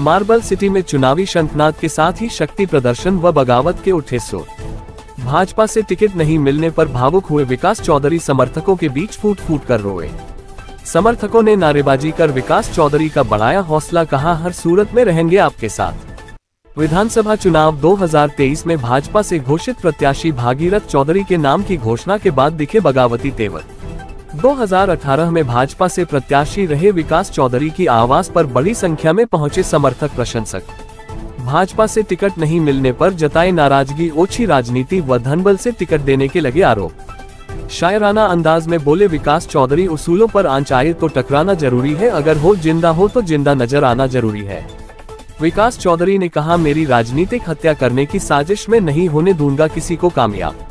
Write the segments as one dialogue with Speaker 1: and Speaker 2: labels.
Speaker 1: Marble city में चुनावी शंखनाद के साथ ही शक्ति प्रदर्शन व बगावत के उठे सुर। भाजपा से टिकट नहीं मिलने पर भावुक हुए विकास चौधरी, समर्थकों के बीच फूट फूट कर रोए। समर्थकों ने नारेबाजी कर विकास चौधरी का बढ़ाया हौसला, कहा हर सूरत में रहेंगे आपके साथ। विधानसभा चुनाव 2023 में भाजपा से घोषित प्रत्याशी भागीरथ चौधरी के नाम की घोषणा के बाद दिखे बगावती तेवर। 2018 में भाजपा से प्रत्याशी रहे विकास चौधरी की आवाज पर बड़ी संख्या में पहुंचे समर्थक प्रशंसक। भाजपा से टिकट नहीं मिलने पर जताए नाराजगी, ओछी राजनीति व धनबल से टिकट देने के लगे आरोप। शायराना अंदाज में बोले विकास चौधरी, उसूलों पर आंच आए तो टकराना जरूरी है, अगर हो तो जिंदा नजर आना जरूरी है। विकास चौधरी ने कहा, मेरी राजनीतिक हत्या करने की साजिश में नहीं होने दूंगा किसी को कामयाब।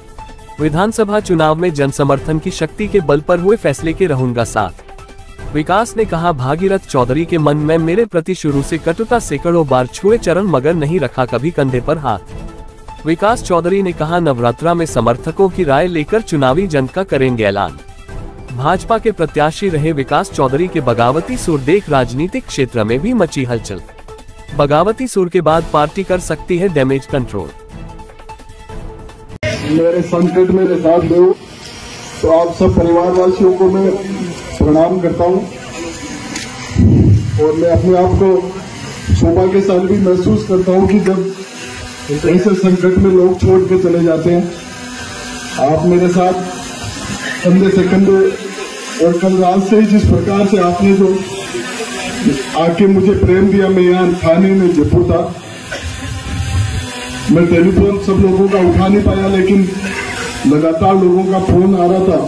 Speaker 1: विधानसभा चुनाव में जनसमर्थन की शक्ति के बल पर हुए फैसले के रहूंगा साथ। विकास ने कहा, भागीरथ चौधरी के मन में मेरे प्रति शुरू से कटुता, सैकड़ों बार छुए चरण मगर नहीं रखा कभी कंधे पर हाथ। विकास चौधरी ने कहा, नवरात्रा में समर्थकों की राय लेकर चुनावी जंग का करेंगे ऐलान। भाजपा के प्रत्याशी रहे विकास चौधरी के बगावती सुर देख राजनीतिक क्षेत्र में भी मची हलचल। बगावती सुर के बाद पार्टी कर सकती है डैमेज कंट्रोल।
Speaker 2: मेरे संकट मेरे साथ दो, तो आप सब परिवार वासियों को मैं प्रणाम करता हूं और मैं अपने आप को सौभाग्यशाली के साथ भी महसूस करता हूं कि जब ऐसे संकट में लोग छोड़ के चले जाते हैं। आप मेरे साथ कंधे से कंधे, और कल रात से ही जिस प्रकार से आपने जो आके मुझे प्रेम दिया, मैं यहाँ थाने में जयपुर था, मैं टेलीफोन सब लोगों का उठा नहीं पाया, लेकिन लगातार लोगों का फोन आ रहा था।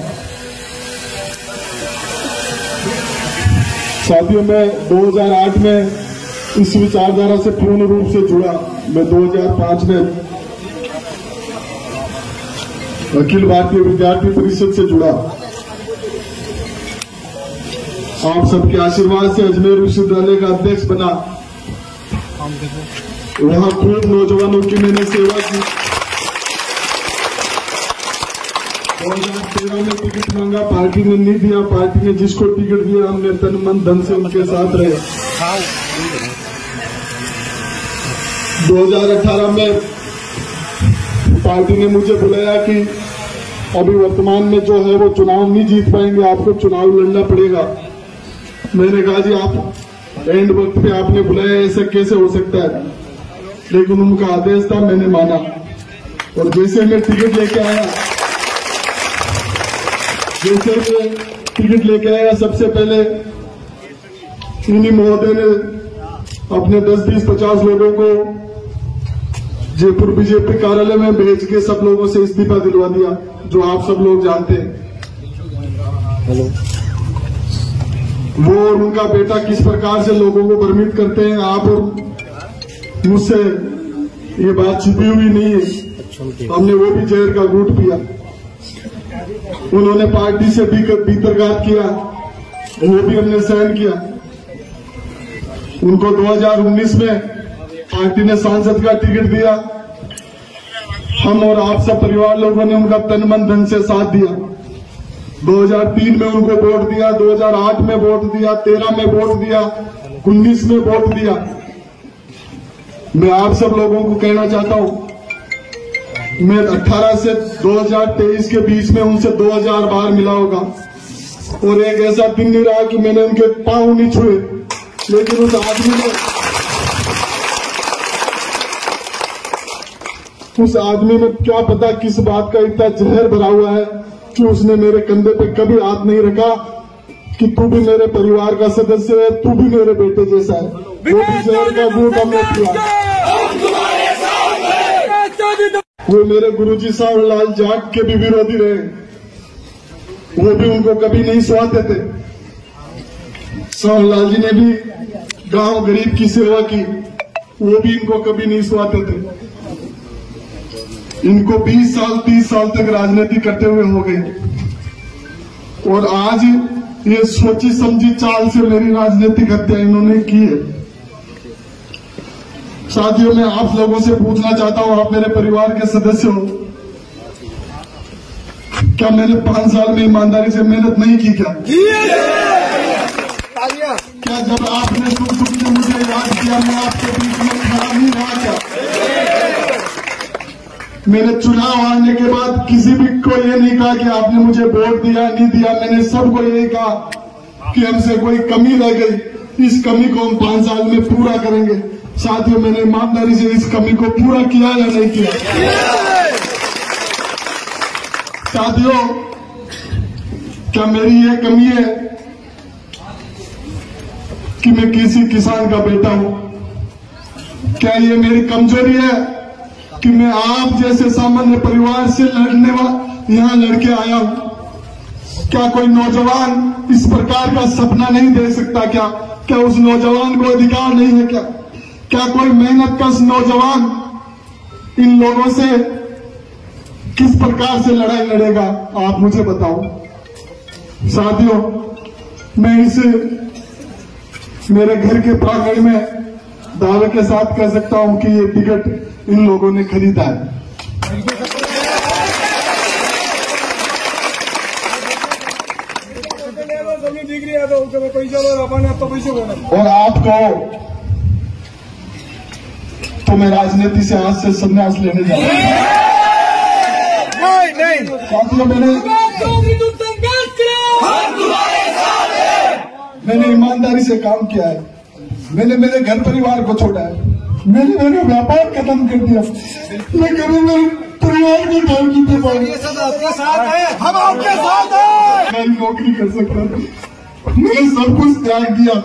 Speaker 2: साथियों, मैं 2008 में इस विचारधारा से पूर्ण रूप से जुड़ा। मैं 2005 में अखिल भारतीय विद्यार्थी परिषद से जुड़ा। आप सबके आशीर्वाद से अजमेर विश्वविद्यालय का अध्यक्ष बना। वहां खूब नौजवानों की मैंने सेवा की। 2013 में टिकट मांगा, पार्टी ने नहीं दिया। पार्टी ने जिसको टिकट दिया, हमने तन मन धन से उनके साथ रहे। 2018 में पार्टी ने मुझे बुलाया कि अभी वर्तमान में जो है वो चुनाव नहीं जीत पाएंगे, आपको चुनाव लड़ना पड़ेगा। मैंने कहा, जी आप एंड वक्त पे आपने बुलाया, ऐसा कैसे हो सकता है? लेकिन उनका आदेश था, मैंने माना। और जैसे मैं टिकट लेके आया, सबसे पहले इन्हीं महोदय ने अपने 10, 20, 50 लोगों को जयपुर बीजेपी कार्यालय में भेज के सब लोगों से इस्तीफा दिलवा दिया, जो आप सब लोग जानते हैं। हेलो। वो और उनका बेटा किस प्रकार से लोगों को भ्रमित करते हैं, आप और मुझसे ये बात छिपी हुई नहीं है। हमने वो भी जहर का घूंट पिया। उन्होंने पार्टी से भीतरघात किया, वो भी हमने सहन किया। उनको 2019 में पार्टी ने सांसद का टिकट दिया। हम और आप सब परिवार लोगों ने उनका तन मन धन से साथ दिया। 2003 में उनको वोट दिया, 2008 में वोट दिया, 13 में वोट दिया, 19 में वोट दिया। मैं आप सब लोगों को कहना चाहता हूं, मैं 18 से 2023 के बीच में उनसे 2000 बार मिला होगा, और एक ऐसा दिन नहीं रहा कि मैंने उनके पांव नहीं छुए। लेकिन उस आदमी में क्या पता किस बात का इतना जहर भरा हुआ है कि उसने मेरे कंधे पे कभी हाथ नहीं रखा कि तू भी मेरे परिवार का सदस्य है, तू भी मेरे बेटे जैसा है। वो भी जहर का घूंट हमने पिया। वो मेरे गुरुजी साहब लाल जाट के भी विरोधी रहे, वो भी उनको कभी नहीं सुहाते थे। साहब लाल जी ने भी गांव गरीब की सेवा की, वो भी इनको कभी नहीं सुहाते थे। इनको 20 साल 30 साल तक राजनीति करते हुए हो गए, और आज ये सोची समझी चाल से मेरी राजनीतिक हत्या इन्होंने की है। साथियों, मैं आप लोगों से पूछना चाहता हूं, आप मेरे परिवार के सदस्य हो, क्या मैंने 5 साल में ईमानदारी से मेहनत नहीं की? क्या जब आपने सुख सुख के मुझे मैंने याद किया मैं आपके बीच में खड़ा नहीं रहा क्या? मैंने चुनाव आने के बाद किसी भी को ये नहीं कहा कि आपने मुझे वोट दिया नहीं दिया। मैंने सबको यही कहा कि हमसे कोई कमी रह गई, इस कमी को हम 5 साल में पूरा करेंगे। साथियों, मैंने ईमानदारी से इस कमी को पूरा किया या नहीं किया? साथियों, क्या मेरी ये कमी है कि मैं किसी किसान का बेटा हूं? क्या ये मेरी कमजोरी है कि मैं आप जैसे सामान्य परिवार से यहां लड़के आया हूं? क्या कोई नौजवान इस प्रकार का सपना नहीं दे सकता? क्या उस नौजवान को अधिकार नहीं है? क्या कोई मेहनत कश नौजवान इन लोगों से किस प्रकार से लड़ाई लड़ेगा? आप मुझे बताओ। साथियों, मैं इसे मेरे घर के प्रांगण में दावे के साथ कह सकता हूं कि ये टिकट इन लोगों ने खरीदा है। और आपको तो मैं राजनीति से आज से संन्यास लेने जा रहा हूं। साथियों, मैंने ईमानदारी से काम किया है। मैंने मेरे घर परिवार को छोड़ा है। मैंने मेरा व्यापार खत्म कर दिया। मैं कभी मेरे परिवार को टाइम नहीं दे पाऊंगा। हम आपके साथ हैं। मैं नौकरी कर सकता था, मैंने सब कुछ त्याग दिया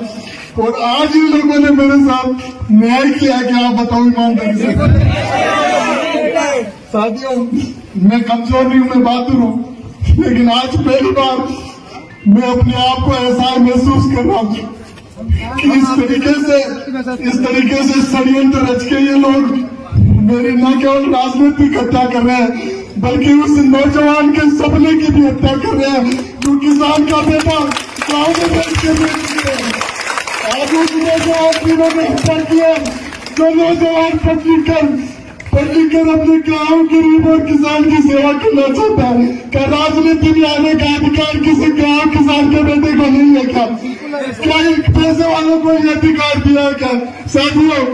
Speaker 2: और आज इन लोगों ने मेरे साथ न्याय किया। क्या आप बताओ ईमानदारी से? साथियों, मैं कमजोर नहीं हूं, मैं बहादुर हूं, लेकिन आज पहली बार मैं अपने आप को ऐसा महसूस कर रहा हूं कि इस तरीके से षड्यंत्र रच के ये लोग मेरी न केवल राजनीतिक हत्या कर रहे हैं, बल्कि उस नौजवान के सपने की भी हत्या कर रहे हैं जो किसान का बेटा गाँव में बैठ के आज उस नौजवान जिन्होंने हत्या किया, जो नौजवान पढ़ लिख कर अपने गाँव गरीब और किसान की सेवा करना चाहता है। क्या राजनीति में आने का अधिकार किसी गाँव किसान के बेटे को नहीं है? क्या पैसे वालों को ये अधिकार दिया है? क्या? साथियों,